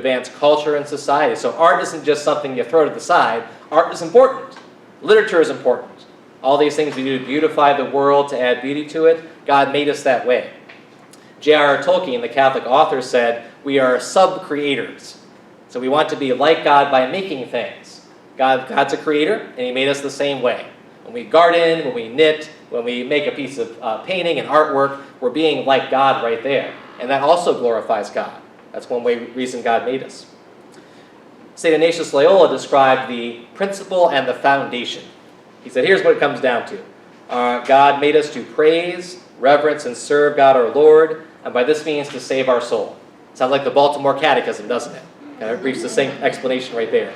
advance culture and society. So art isn't just something you throw to the side. Art is important. Literature is important. All these things we do to beautify the world, to add beauty to it, God made us that way. J.R.R. Tolkien, the Catholic author, said, we are sub-creators. So we want to be like God by making things. God's a creator, and he made us the same way. When we garden, when we knit, when we make a piece of painting and artwork, we're being like God right there. And that also glorifies God. That's one reason God made us. St. Ignatius Loyola described the principle and the foundation. He said, here's what it comes down to. God made us to praise, reverence, and serve God our Lord, and by this means to save our soul. Sounds like the Baltimore Catechism, doesn't it? Kind of reaches the same explanation right there.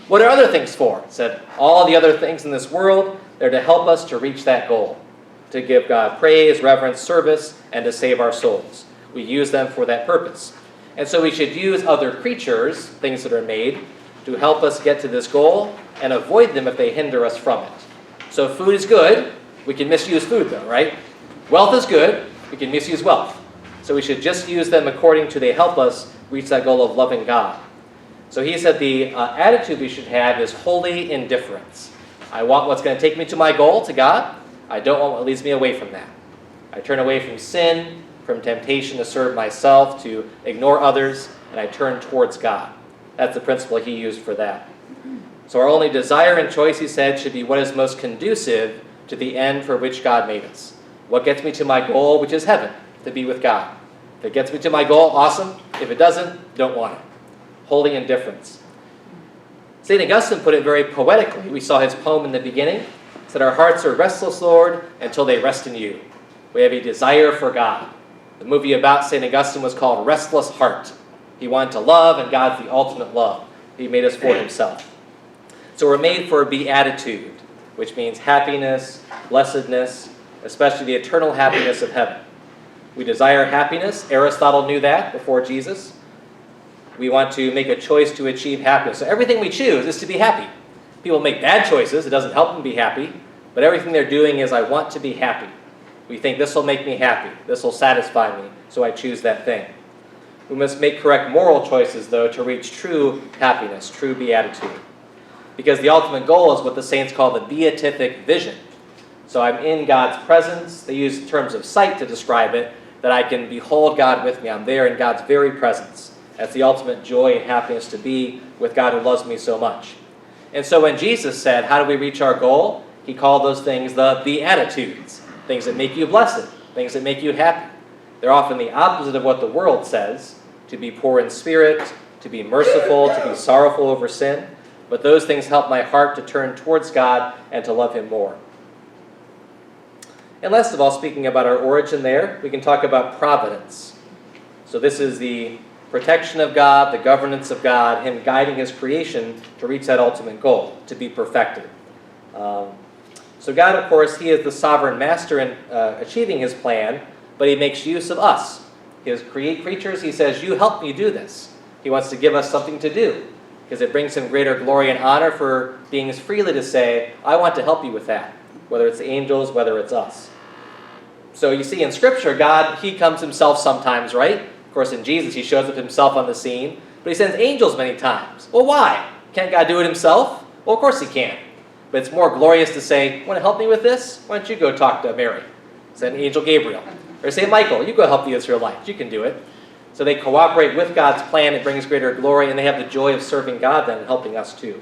What are other things for? It said, all the other things in this world, they're to help us to reach that goal, to give God praise, reverence, service, and to save our souls. We use them for that purpose. And so we should use other creatures, things that are made, to help us get to this goal and avoid them if they hinder us from it. So food is good. We can misuse food, though, right? Wealth is good. We can misuse wealth. So we should just use them according to they help us reach that goal of loving God. So he said the attitude we should have is holy indifference. I want what's going to take me to my goal, to God. I don't want what leads me away from that. I turn away from sin, from temptation to serve myself, to ignore others, and I turn towards God. That's the principle he used for that. So our only desire and choice, he said, should be what is most conducive to the end for which God made us. What gets me to my goal, which is heaven, to be with God. If it gets me to my goal, awesome. If it doesn't, don't want it. Holy indifference. St. Augustine put it very poetically. We saw his poem in the beginning. It said, our hearts are restless, Lord, until they rest in you. We have a desire for God. The movie about St. Augustine was called Restless Heart. He wanted to love, and God's the ultimate love. He made us for himself. So we're made for beatitude, which means happiness, blessedness, especially the eternal happiness of heaven. We desire happiness. Aristotle knew that before Jesus. We want to make a choice to achieve happiness. So everything we choose is to be happy. People make bad choices. It doesn't help them be happy. But everything they're doing is, I want to be happy. We think this will make me happy. This will satisfy me. So I choose that thing. We must make correct moral choices, though, to reach true happiness, true beatitude. Because the ultimate goal is what the saints call the beatific vision. So I'm in God's presence. They use terms of sight to describe it, that I can behold God with me. I'm there in God's very presence. That's the ultimate joy and happiness, to be with God who loves me so much. And so when Jesus said, how do we reach our goal? He called those things the beatitudes, things that make you blessed, things that make you happy. They're often the opposite of what the world says, to be poor in spirit, to be merciful, to be sorrowful over sin. But those things help my heart to turn towards God and to love him more. And last of all, speaking about our origin there, we can talk about providence. So this is the protection of God, the governance of God, him guiding his creation to reach that ultimate goal, to be perfected. So God, of course, he is the sovereign master in achieving his plan, but he makes use of us. His creatures, he says, you help me do this. He wants to give us something to do, because it brings him greater glory and honor for being as freely to say, I want to help you with that, whether it's the angels, whether it's us. So you see in Scripture, God, he comes himself sometimes, right? Of course, in Jesus, he shows up himself on the scene, but he sends angels many times. Well, why? Can't God do it himself? Well, of course he can. But it's more glorious to say, want to help me with this? Why don't you go talk to Mary? Send Angel Gabriel. Or say, Michael, you go help the Israelites. You can do it. So they cooperate with God's plan. It brings greater glory, and they have the joy of serving God then and helping us too.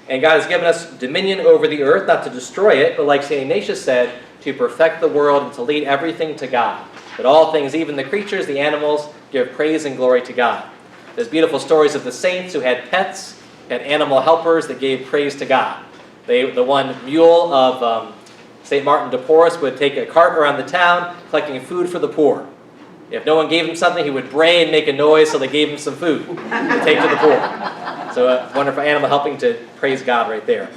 And God has given us dominion over the earth, not to destroy it, but like St. Ignatius said, to perfect the world and to lead everything to God. That all things, even the creatures, the animals, give praise and glory to God. There's beautiful stories of the saints who had pets, had animal helpers that gave praise to God. The one mule of St. Martin de Porres would take a cart around the town collecting food for the poor. If no one gave him something, he would bray and make a noise, so they gave him some food to take to the poor. So a wonderful animal helping to praise God right there.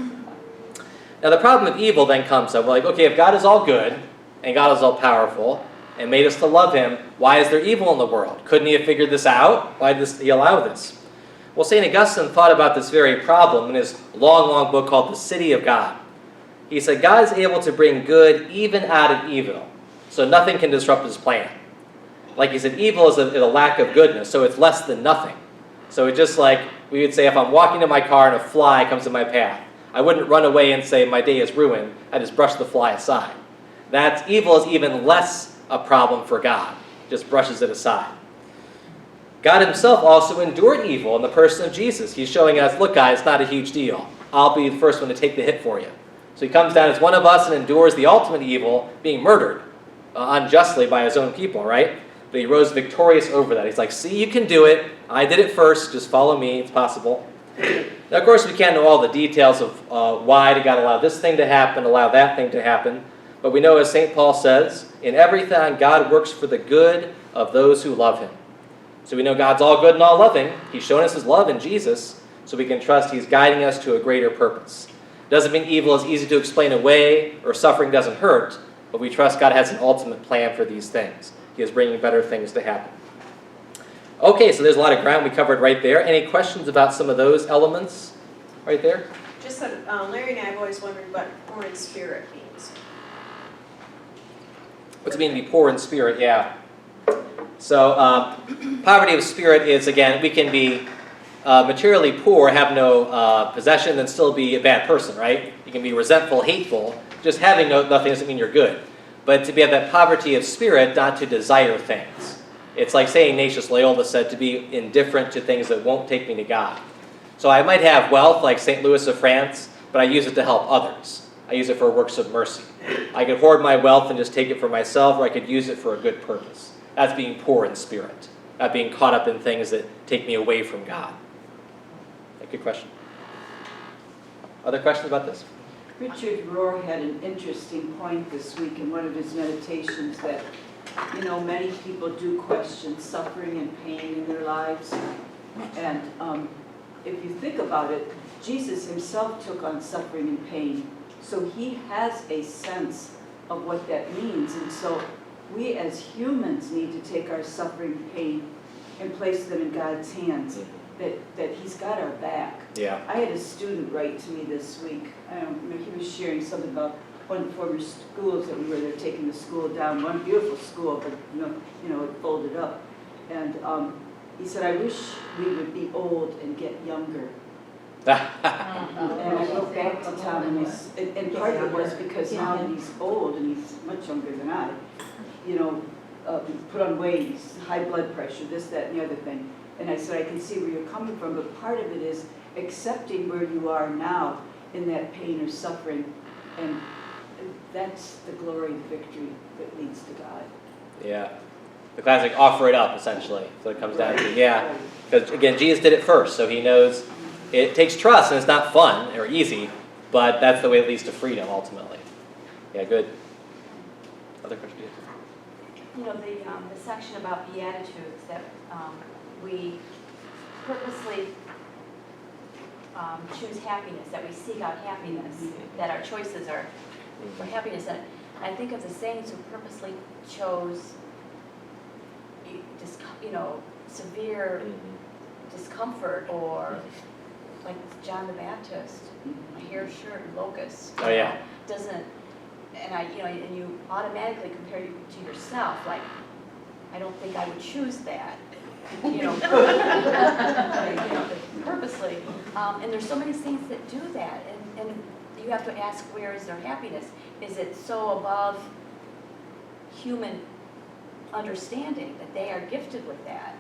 Now the problem of evil then comes up. We're like, okay, if God is all good, and God is all powerful, and made us to love him, why is there evil in the world? Couldn't he have figured this out? Why did he allow this? Well, St. Augustine thought about this very problem in his long, long book called The City of God. He said, God is able to bring good even out of evil, so nothing can disrupt his plan. like he said, evil is a lack of goodness, so it's less than nothing. So it's just like we would say if I'm walking in my car and a fly comes in my path, I wouldn't run away and say my day is ruined. I just brush the fly aside. That evil is even less a problem for God. Just brushes it aside. God himself also endured evil in the person of Jesus. He's showing us, look guys, it's not a huge deal. I'll be the first one to take the hit for you. So he comes down as one of us and endures the ultimate evil, being murdered unjustly by his own people, right? But he rose victorious over that. He's like, see, you can do it. I did it first. Just follow me. It's possible. Now, of course, we can't know all the details of why did God allow this thing to happen, allow that thing to happen. But we know, as St. Paul says, in everything, God works for the good of those who love him. So we know God's all good and all loving. He's shown us his love in Jesus, so we can trust he's guiding us to a greater purpose. Doesn't mean evil is easy to explain away or suffering doesn't hurt, but we trust God has an ultimate plan for these things. He is bringing better things to happen. Okay, so there's a lot of ground we covered right there. Any questions about some of those elements right there? Just that Larry and I have always wondered what poor in spirit means. What's it mean to be poor in spirit? Yeah. So poverty of spirit is, again, we can be materially poor, have no possession, and still be a bad person, right? You can be resentful, hateful. Just having nothing doesn't mean you're good. But to be of that poverty of spirit, not to desire things. It's like saying Ignatius Loyola said, to be indifferent to things that won't take me to God. So I might have wealth like St. Louis of France, but I use it to help others. I use it for works of mercy. I could hoard my wealth and just take it for myself, or I could use it for a good purpose. That's being poor in spirit, not being caught up in things that take me away from God. Good question. Other questions about this? Richard Rohr had an interesting point this week in one of his meditations that, many people do question suffering and pain in their lives. And if you think about it, Jesus himself took on suffering and pain. So he has a sense of what that means. And so we as humans need to take our suffering and pain and place them in God's hands. That he's got our back. Yeah. I had a student write to me this week. He was sharing something about one of the former schools that we were there taking the school down. One beautiful school, but it folded up. And he said, I wish we would be old and get younger. And I looked back to Tom, and part of it was because now that he's old and he's much younger than I, put on weight, high blood pressure, this, that, and the other thing. And I said, I can see where you're coming from, but part of it is accepting where you are now in that pain or suffering. And that's the glory and victory that leads to God. Yeah. The classic offer it up, essentially. So it comes down to, yeah. Because, again, Jesus did it first, so he knows it takes trust, and it's not fun or easy, but that's the way it leads to freedom, ultimately. Yeah, good. Other questions? The section about Beatitudes that we purposely choose happiness, that we seek out happiness, that our choices are for happiness. And I think of the saints who purposely chose, severe discomfort, or like John the Baptist, hair, shirt, and locust. Oh yeah. Doesn't, and you automatically compare you to yourself, like, I don't think I would choose that. Purposely. And there's so many saints that do that. And you have to ask, where is their happiness? Is it so above human understanding that they are gifted with that?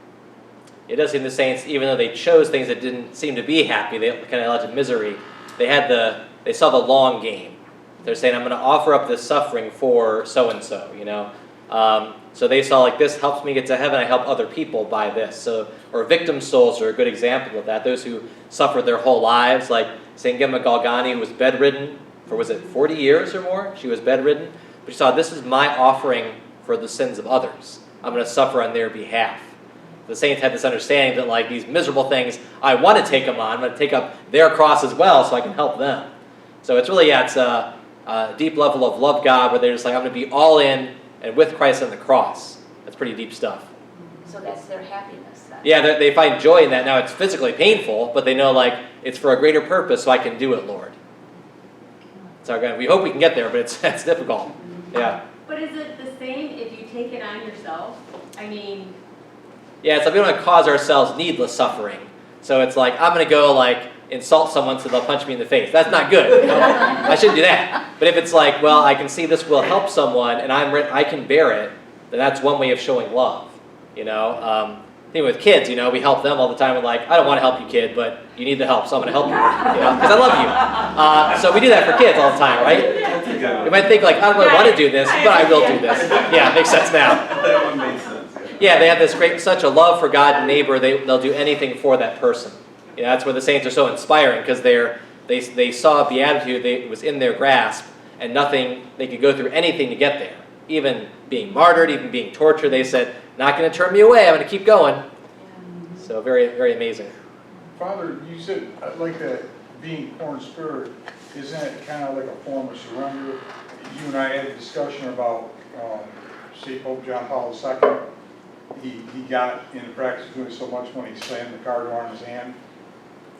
It does seem the saints, even though they chose things that didn't seem to be happy, they kind of led to misery, they saw the long game. They're saying, I'm going to offer up this suffering for so-and-so, So they saw, like, this helps me get to heaven, I help other people by this. Or victim souls are a good example of that. Those who suffered their whole lives, like St. Gemma Galgani, who was bedridden for, 40 years or more? She was bedridden. But she saw, this is my offering for the sins of others. I'm going to suffer on their behalf. The saints had this understanding that, like, these miserable things, I want to take them on. I'm going to take up their cross as well so I can help them. So it's really, it's a deep level of love God, where they're just like, I'm going to be all in and with Christ on the cross. That's pretty deep stuff. So that's their happiness then. Yeah, they find joy in that. Now it's physically painful, but they know, like, it's for a greater purpose, so I can do it, Lord. So again, we hope we can get there, but it's difficult. Yeah. But is it the same if you take it on yourself? I mean, Yeah, it's like we don't want to cause ourselves needless suffering. So it's like, I'm going to go like insult someone so they'll punch me in the face. That's not good. You know? I shouldn't do that. But if it's like, well, I can see this will help someone and I can bear it, then that's one way of showing love. You know, thing with kids, you know, we help them all the time. We're like, I don't want to help you, kid, but you need the help, so I'm going to help you. You know, because I love you. So we do that for kids all the time, right? You might think like, I don't really want to do this, but I will do this. Yeah, it makes sense now. That one made sense. Yeah, they have this such a love for God and neighbor, they'll do anything for that person. You know, that's where the saints are so inspiring, because they saw beatitude, it was in their grasp, and they could go through anything to get there. Even being martyred, even being tortured, they said, not going to turn me away, I'm going to keep going. So very, very amazing. Father, you said like that being poor in spirit, isn't it kind of like a form of surrender? You and I had a discussion about, say, Pope John Paul II. He got into practice of doing so much when he slammed the car door on his hand.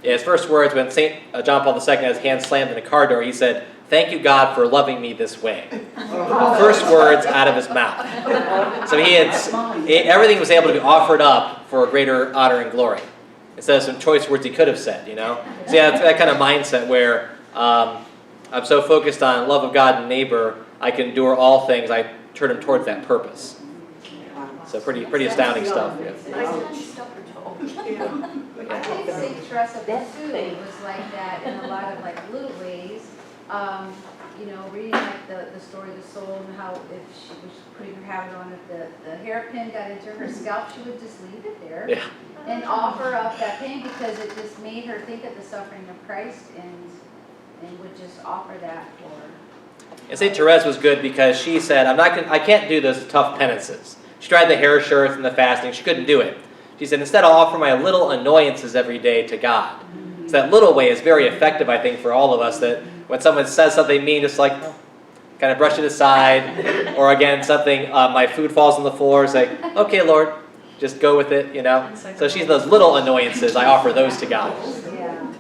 Yeah, his first words when St. John Paul II had his hand slammed in a car door, he said, "Thank you, God, for loving me this way." First words out of his mouth. So everything was able to be offered up for a greater honor and glory, instead of some choice words he could have said, you know? So yeah, it's that kind of mindset where I'm so focused on love of God and neighbor, I can endure all things, I turn him towards that purpose. So pretty astounding stuff. Yeah. I think St. Teresa of Lisieux was like that in a lot of like little ways. You know, reading like the story of the soul and how if she was putting her habit on, if the hairpin got into her scalp, she would just leave it there and offer up that pain because it just made her think of the suffering of Christ and would just offer that for her. And St. Therese was good because she said, I can't do those tough penances. She tried the hair shirts and the fasting. She couldn't do it. She said, instead I'll offer my little annoyances every day to God. So that little way is very effective, I think, for all of us, that when someone says something mean, just like, kind of brush it aside. Or again, something, my food falls on the floor, say, okay, Lord, just go with it, you know. So she's those little annoyances, I offer those to God.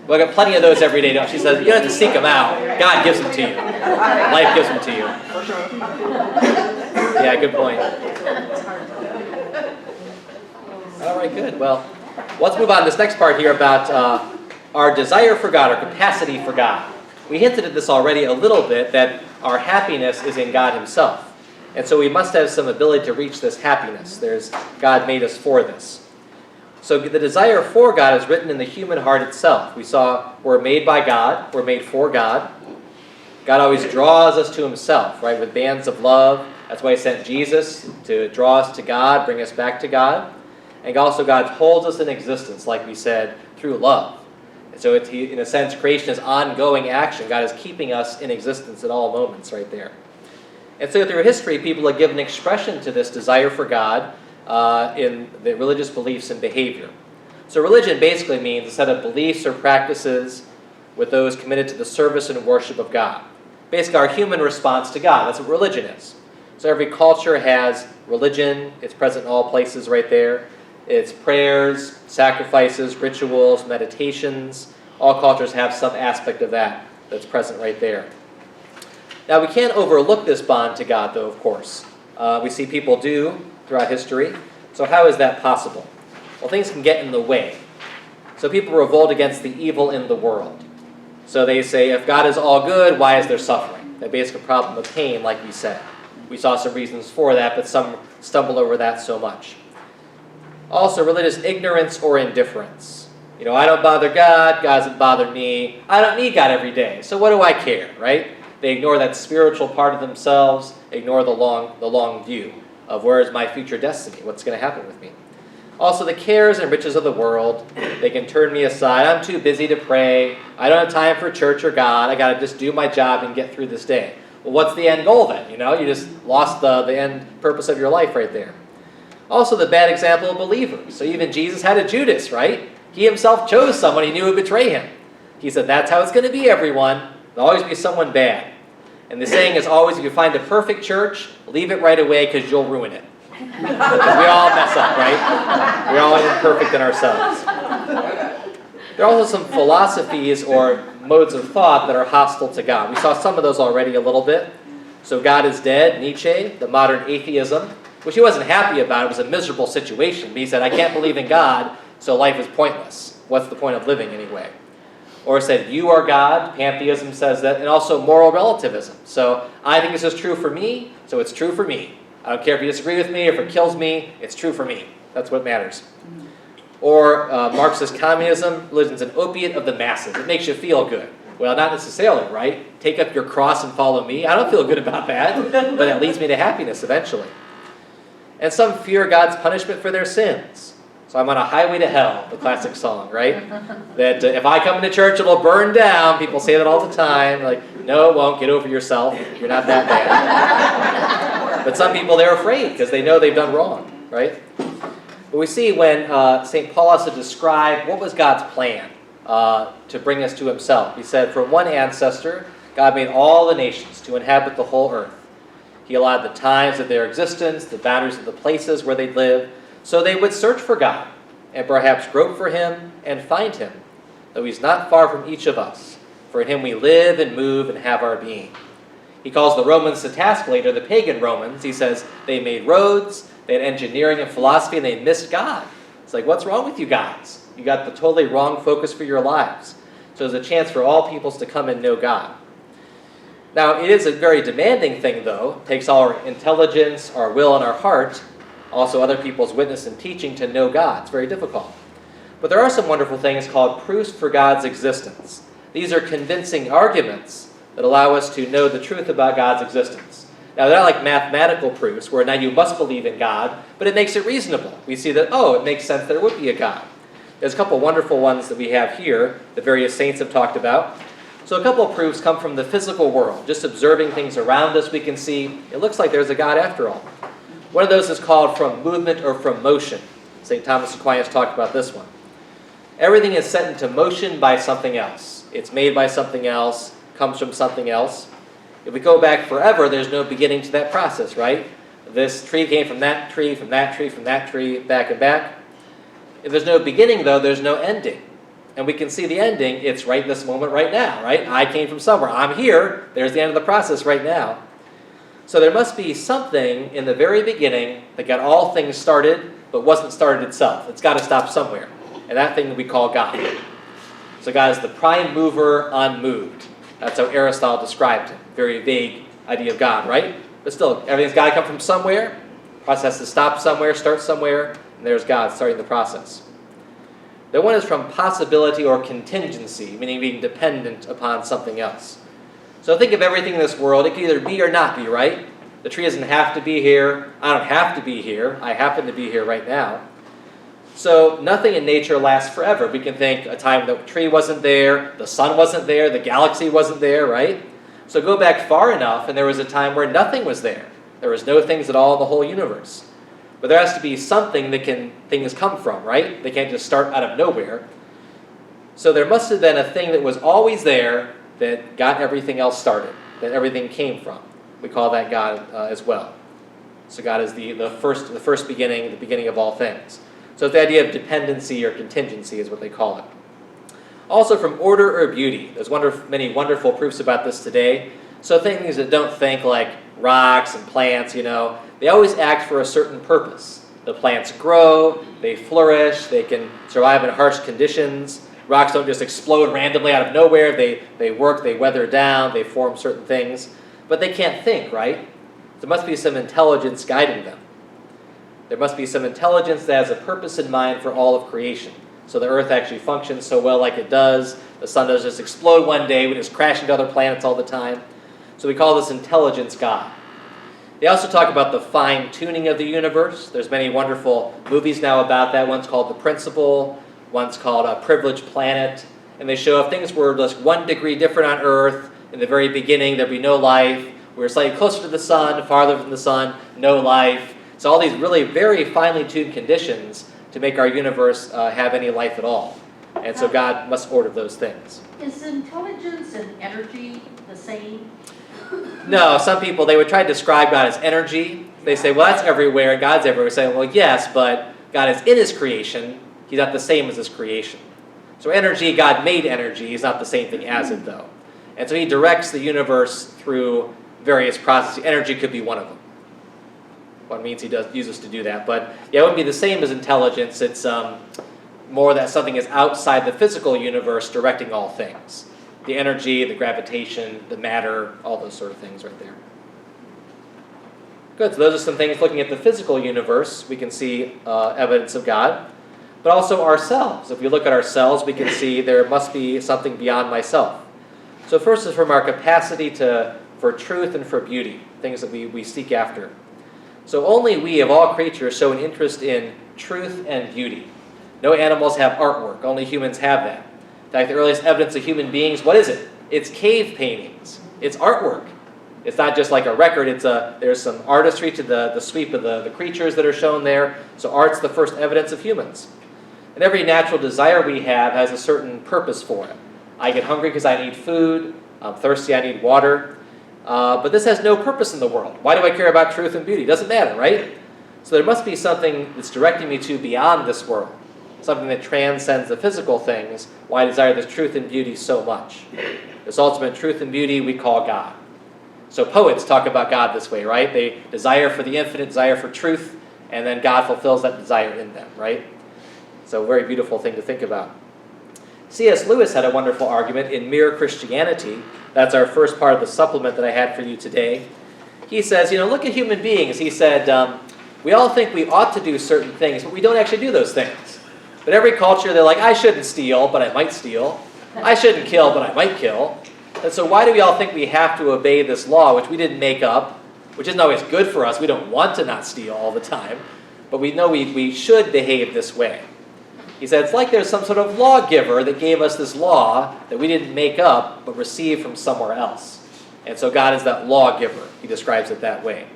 Well, I got plenty of those every day. She says, you don't have to seek them out. God gives them to you. Life gives them to you. Yeah, good point. All right, good. Well, let's move on to this next part here about our desire for God, our capacity for God. We hinted at this already a little bit, that our happiness is in God himself. And so we must have some ability to reach this happiness. God made us for this. So the desire for God is written in the human heart itself. We saw we're made by God, we're made for God. God always draws us to himself, right, with bands of love. That's why he sent Jesus, to draw us to God, bring us back to God. And also God holds us in existence, like we said, through love. And so in a sense, creation is ongoing action. God is keeping us in existence at all moments right there. And so through history, people have given expression to this desire for God in the religious beliefs and behavior. So religion basically means a set of beliefs or practices with those committed to the service and worship of God. Basically, our human response to God. That's what religion is. So every culture has religion. It's present in all places right there. It's prayers, sacrifices, rituals, meditations. All cultures have some aspect of that that's present right there. Now, we can't overlook this bond to God, though, of course. We see people do throughout history. So how is that possible? Well, things can get in the way. So people revolt against the evil in the world. So they say, if God is all good, why is there suffering? The basic problem of pain, like we said. We saw some reasons for that, but some stumble over that so much. Also, religious ignorance or indifference. You know, I don't bother God, God doesn't bother me. I don't need God every day, so what do I care, right? They ignore that spiritual part of themselves, ignore the long view of where is my future destiny, what's going to happen with me. Also, the cares and riches of the world, they can turn me aside. I'm too busy to pray. I don't have time for church or God. I got to just do my job and get through this day. Well, what's the end goal then? You know, you just lost the end purpose of your life right there. Also, the bad example of believers. So even Jesus had a Judas, right? He himself chose someone he knew would betray him. He said, that's how it's going to be, everyone. There'll always be someone bad. And the saying is always, if you find a perfect church, leave it right away because you'll ruin it. Because we all mess up, right? We're all imperfect in ourselves. There are also some philosophies or modes of thought that are hostile to God. We saw some of those already a little bit. So God is dead, Nietzsche, the modern atheism, which he wasn't happy about. It was a miserable situation. But he said, I can't believe in God, so life is pointless. What's the point of living anyway? Or said, you are God. Pantheism says that. And also moral relativism. So I think this is true for me, so it's true for me. I don't care if you disagree with me, if it kills me, it's true for me. That's what matters. Or Marxist communism, religion's an opiate of the masses. It makes you feel good. Well, not necessarily, right? Take up your cross and follow me. I don't feel good about that, but it leads me to happiness eventually. And some fear God's punishment for their sins. So I'm on a highway to hell, the classic song, right? That if I come into church, it'll burn down. People say that all the time. Like, no, it won't. Get over yourself. You're not that bad. But some people, they're afraid because they know they've done wrong, right? But we see when St. Paul has to describe what was God's plan to bring us to himself. He said, from one ancestor, God made all the nations to inhabit the whole earth. He allowed the times of their existence, the boundaries of the places where they'd live, so they would search for God, and perhaps grope for him and find him, though he's not far from each of us. For in him we live and move and have our being. He calls the Romans to task later, the pagan Romans. He says they made roads, they had engineering and philosophy, and they missed God. It's like, what's wrong with you guys? You got the totally wrong focus for your lives. So there's a chance for all peoples to come and know God. Now, it is a very demanding thing, though. It takes all our intelligence, our will, and our heart, also other people's witness and teaching to know God. It's very difficult. But there are some wonderful things called proofs for God's existence. These are convincing arguments that allow us to know the truth about God's existence. Now, they're not like mathematical proofs where now you must believe in God, but it makes it reasonable. We see that, it makes sense there would be a God. There's a couple wonderful ones that we have here that various saints have talked about. So a couple of proofs come from the physical world. Just observing things around us, we can see it looks like there's a God after all. One of those is called from movement or from motion. St. Thomas Aquinas talked about this one. Everything is set into motion by something else. It's made by something else, comes from something else. If we go back forever, there's no beginning to that process, right? This tree came from that tree, from that tree, from that tree, back and back. If there's no beginning, though, there's no ending. And we can see the ending. It's right in this moment right now, right? I came from somewhere. I'm here. There's the end of the process right now. So there must be something in the very beginning that got all things started, but wasn't started itself. It's got to stop somewhere. And that thing we call God. So God is the prime mover unmoved. That's how Aristotle described him. Very vague idea of God, right? But still, everything's got to come from somewhere. The process has to stop somewhere, start somewhere, and there's God starting the process. The one is from possibility or contingency, meaning being dependent upon something else. So think of everything in this world. It can either be or not be, right? The tree doesn't have to be here. I don't have to be here. I happen to be here right now. So nothing in nature lasts forever. We can think a time the tree wasn't there, the sun wasn't there, the galaxy wasn't there, right? So go back far enough, and there was a time where nothing was there. There was no things at all in the whole universe. But there has to be something that things come from, right? They can't just start out of nowhere. So there must have been a thing that was always there that got everything else started, that everything came from. We call that God as well. So God is the first beginning, the beginning of all things. So it's the idea of dependency or contingency is what they call it. Also from order or beauty. There's many wonderful proofs about this today. So things that don't think like rocks and plants, they always act for a certain purpose. The plants grow, they flourish, they can survive in harsh conditions. Rocks don't just explode randomly out of nowhere. They work, they weather down, they form certain things. But they can't think, right? There must be some intelligence guiding them. There must be some intelligence that has a purpose in mind for all of creation. So the Earth actually functions so well like it does. The sun doesn't just explode one day. We just crash into other planets all the time. So we call this intelligence God. They also talk about the fine-tuning of the universe. There's many wonderful movies now about that. One's called The Principle. One's called A Privileged Planet. And they show if things were just 1 degree different on Earth, in the very beginning there'd be no life. We were slightly closer to the sun, farther from the sun, no life. So all these really very finely tuned conditions to make our universe have any life at all. And so God must order those things. Is intelligence and energy the same? No, some people, they would try to describe God as energy. They say, well, that's everywhere, and God's everywhere. We say, well, yes, but God is in his creation. He's not the same as his creation. So energy, God made energy. He's not the same thing as it, though. And so he directs the universe through various processes. Energy could be one of them. One means he does use us to do that. But yeah, it wouldn't be the same as intelligence. It's more that something is outside the physical universe directing all things. The energy, the gravitation, the matter, all those sort of things right there. Good, so those are some things looking at the physical universe. We can see evidence of God. But also ourselves. If we look at ourselves, we can see there must be something beyond myself. So first is from our capacity for truth and for beauty, things that we seek after. So only we, of all creatures, show an interest in truth and beauty. No animals have artwork. Only humans have that. In fact, the earliest evidence of human beings, what is it? It's cave paintings. It's artwork. It's not just like a record. There's some artistry to the sweep of the creatures that are shown there. So art's the first evidence of humans. And every natural desire we have has a certain purpose for it. I get hungry because I need food. I'm thirsty, I need water. But this has no purpose in the world. Why do I care about truth and beauty? It doesn't matter, right? So there must be something that's directing me to beyond this world. Something that transcends the physical things. Why I desire this truth and beauty so much. This ultimate truth and beauty we call God. So poets talk about God this way, right? They desire for the infinite, desire for truth, and then God fulfills that desire in them, right? So a very beautiful thing to think about. C.S. Lewis had a wonderful argument in Mere Christianity. That's our first part of the supplement that I had for you today. He says, look at human beings. He said, we all think we ought to do certain things, but we don't actually do those things. But every culture, they're like, I shouldn't steal, but I might steal. I shouldn't kill, but I might kill. And so why do we all think we have to obey this law, which we didn't make up, which isn't always good for us? We don't want to not steal all the time, but we know we should behave this way. He said, it's like there's some sort of lawgiver that gave us this law that we didn't make up, but received from somewhere else. And so God is that lawgiver. He describes it that way.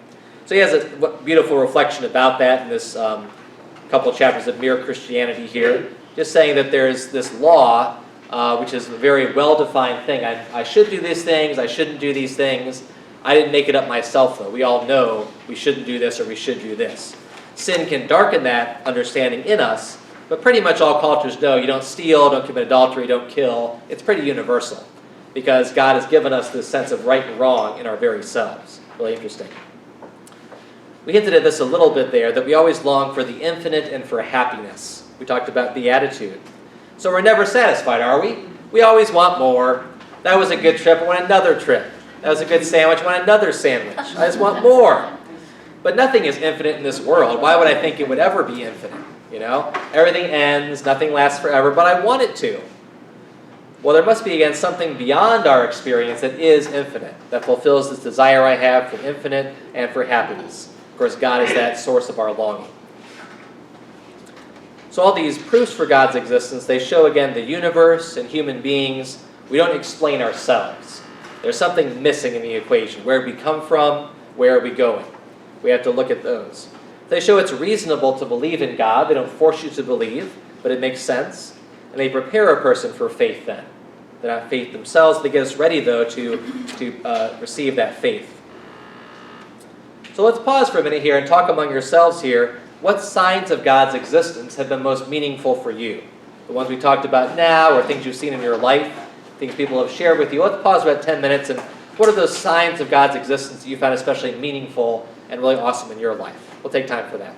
So he has a beautiful reflection about that in this couple of chapters of Mere Christianity here. Just saying that there's this law, which is a very well-defined thing. I should do these things, I shouldn't do these things. I didn't make it up myself, though. We all know we shouldn't do this or we should do this. Sin can darken that understanding in us, but pretty much all cultures know you don't steal, don't commit adultery, don't kill. It's pretty universal because God has given us this sense of right and wrong in our very selves. Really interesting. We hinted at this a little bit there, that we always long for the infinite and for happiness. We talked about beatitude. So we're never satisfied, are we? We always want more. That was a good trip, I want another trip. That was a good sandwich, I want another sandwich. I just want more. But nothing is infinite in this world. Why would I think it would ever be infinite? Everything ends, nothing lasts forever, but I want it to. Well, there must be, again, something beyond our experience that is infinite, that fulfills this desire I have for infinite and for happiness. Of course, God is that source of our longing. So all these proofs for God's existence, they show, again, the universe and human beings. We don't explain ourselves. There's something missing in the equation. Where did we come from? Where are we going? We have to look at those. They show it's reasonable to believe in God. They don't force you to believe, but it makes sense. And they prepare a person for faith then. They're not faith themselves. They get us ready, though, to receive that faith. So let's pause for a minute here and talk among yourselves here. What signs of God's existence have been most meaningful for you? The ones we talked about now, or things you've seen in your life, things people have shared with you. Let's pause about 10 minutes. And what are those signs of God's existence that you found especially meaningful and really awesome in your life? We'll take time for that.